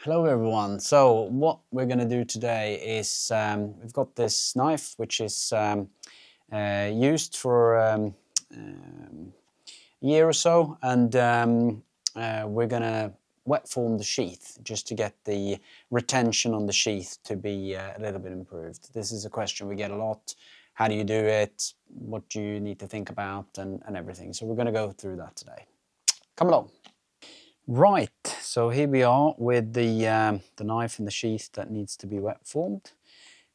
Hello everyone. So what we're going to do today is we've got this knife which is used for a year or so, and we're going to wet form the sheath just to get the retention on the sheath to be a little bit improved. This is a question we get a lot. How do you do it? What do you need to think about and everything. So we're going to go through that today. Come along. Right, so here we are with the knife in the sheath that needs to be wet formed.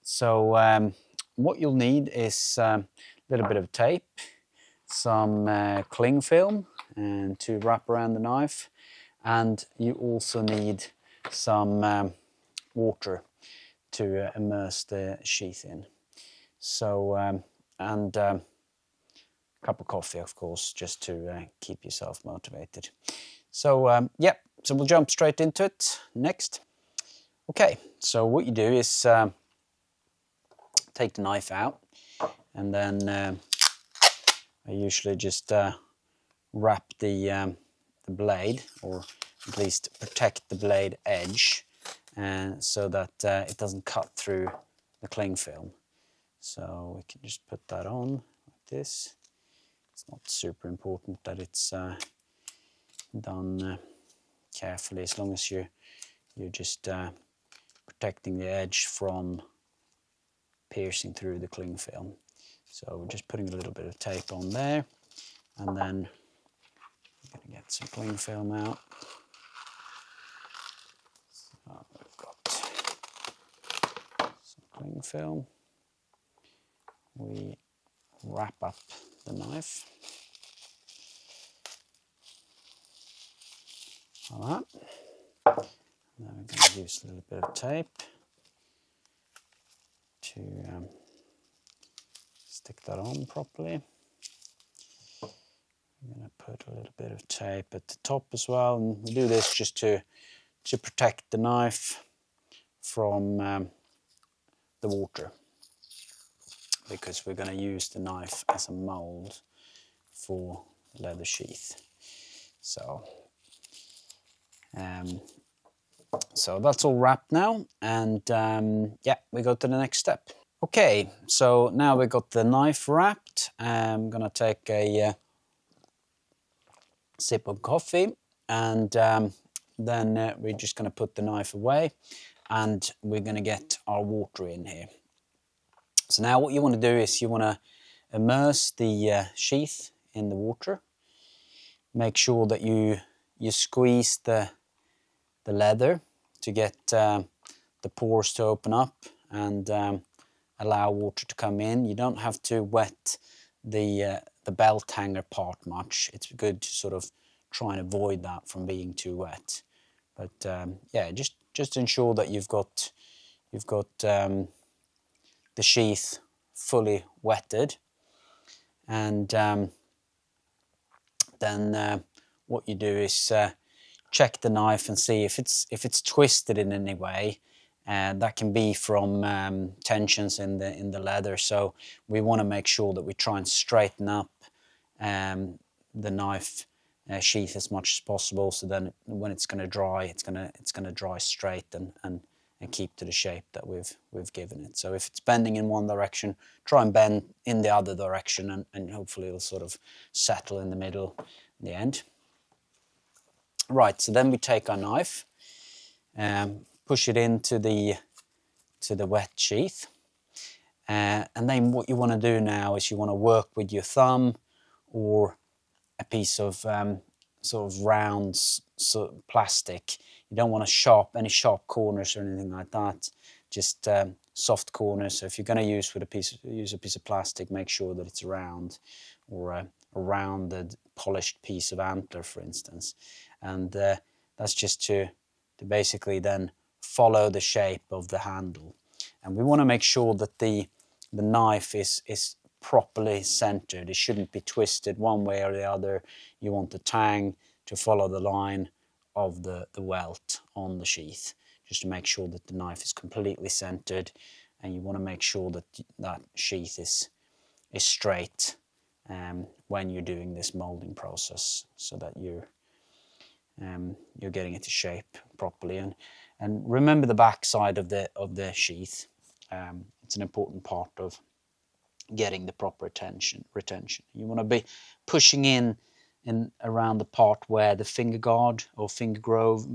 So what you'll need is a little bit of tape, some cling film and to wrap around the knife, and you also need some water to immerse the sheath in. So and a cup of coffee, of course, just to keep yourself motivated. So yeah, so we'll jump straight into it next. Okay, so what you do is take the knife out, and then I usually just wrap the blade, or at least protect the blade edge, so that it doesn't cut through the cling film. So we can just put that on like this. It's not super important that it's done carefully, as long as you're just protecting the edge from piercing through the cling film. So we're just putting a little bit of tape on there, and then I'm going to get some cling film out. So we've got some cling film. We wrap up the knife. Like that. Now we're going to use a little bit of tape to stick that on properly. I'm going to put a little bit of tape at the top as well, and we do this just to protect the knife from the water, because we're going to use the knife as a mold for the leather sheath. So that's all wrapped now, and yeah, we go to the next step. Okay, so now we got the knife wrapped. I'm gonna take a sip of coffee, and then we're just gonna put the knife away, and we're gonna get our water in here. So now what you want to do is you want to immerse the sheath in the water. Make sure that you squeeze the leather to get the pores to open up and allow water to come in. You don't have to wet the belt hanger part much. It's good to sort of try and avoid that from being too wet. But yeah, just ensure that you've got the sheath fully wetted, and then what you do is check the knife and see if it's twisted in any way. That can be from tensions in the leather. So we want to make sure that we try and straighten up the knife sheath as much as possible. So then when it's going to dry, it's going to dry straight and keep to the shape that we've given it. So if it's bending in one direction, try and bend in the other direction, and hopefully it'll sort of settle in the middle in the end. Right, so then we take our knife and push it into the wet sheath, and then what you want to do now is you want to work with your thumb or a piece of sort of round plastic. You don't want any sharp corners or anything like that. Just soft corners. So if you're going to use a piece of plastic, make sure that it's round, or a rounded, polished piece of antler, for instance. And that's just to basically then follow the shape of the handle. And we want to make sure that the knife is properly centered. It shouldn't be twisted one way or the other. You want the tang to follow the line of the welt on the sheath, just to make sure that the knife is completely centered, and you want to make sure that that sheath is straight when you're doing this molding process, so that you're getting it to shape properly. And remember the back side of the sheath. It's an important part of getting the proper retention. You want to be pushing in around the part where the finger guard or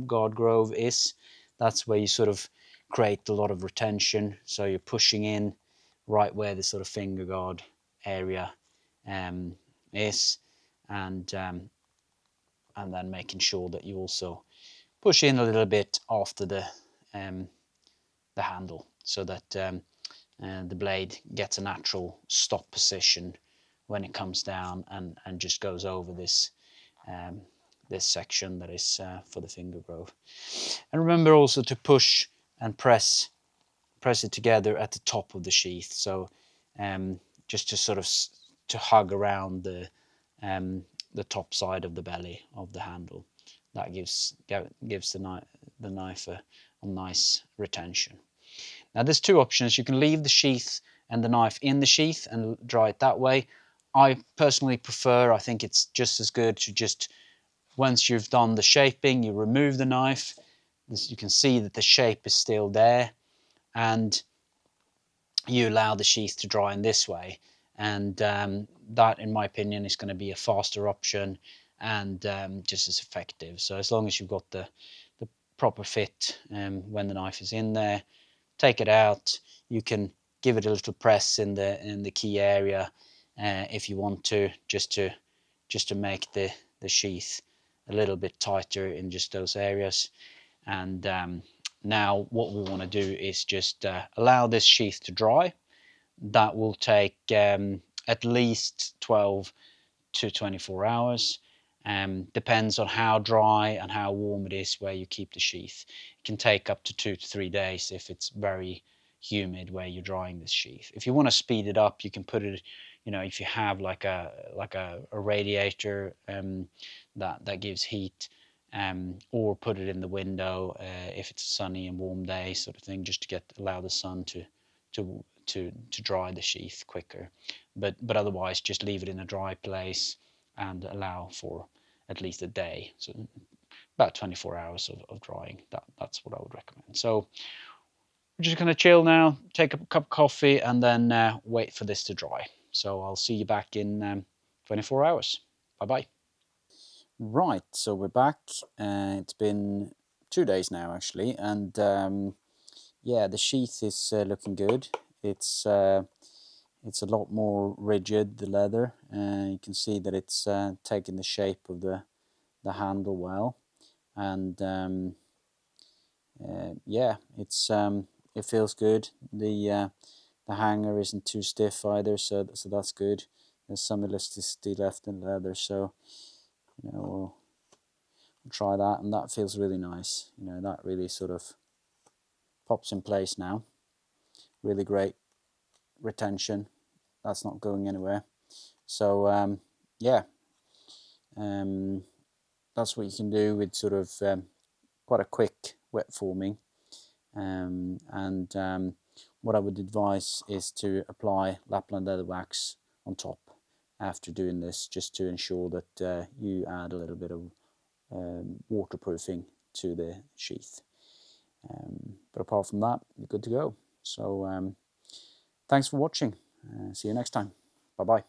guard grove is. That's where you sort of create a lot of retention. So you're pushing in right where the sort of finger guard area is, and then making sure that you also push in a little bit after the handle, so that the blade gets a natural stop position when it comes down and just goes over this this section that is for the finger grove. And remember also to push and press it together at the top of the sheath, so just to sort of to hug around the top side of the belly of the handle. That gives the knife a nice retention. Now there's two options. You can leave the sheath and the knife in the sheath and dry it that way. I personally prefer, I think it's just as good to just, once you've done the shaping, you remove the knife. You can see that the shape is still there, and you allow the sheath to dry in this way. And that, in my opinion, is going to be a faster option and just as effective. So as long as you've got the proper fit when the knife is in there, take it out. You can give it a little press in the key area if you want to, just to make the sheath a little bit tighter in just those areas. And now what we want to do is just allow this sheath to dry. That will take at least 12 to 24 hours. Depends on how dry and how warm it is where you keep the sheath. It can take up to 2 to 3 days if it's very humid where you're drying this sheath. If you want to speed it up, you can put it, if you have like a radiator that gives heat, or put it in the window if it's a sunny and warm day sort of thing, just to allow the sun to dry the sheath quicker. But otherwise, just leave it in a dry place and allow for at least a day, so about 24 hours of drying. That's what I would recommend. So we're just going to chill now, take a cup of coffee, and then wait for this to dry. So I'll see you back in 24 hours. Bye-bye. Right, so we're back. It's been 2 days now, actually, and yeah, the sheath is looking good. It's a lot more rigid, the leather. You can see that it's taken the shape of the handle well, and yeah, it feels good. The hanger isn't too stiff either, so that's good. There's some elasticity left in the leather, so we'll try that, and that feels really nice. That really sort of pops in place now. Really great retention. That's not going anywhere. So yeah, that's what you can do with sort of quite a quick wet forming. And what I would advise is to apply Lapland leather wax on top after doing this, just to ensure that you add a little bit of waterproofing to the sheath. But apart from that, you're good to go. So thanks for watching. See you next time. Bye-bye.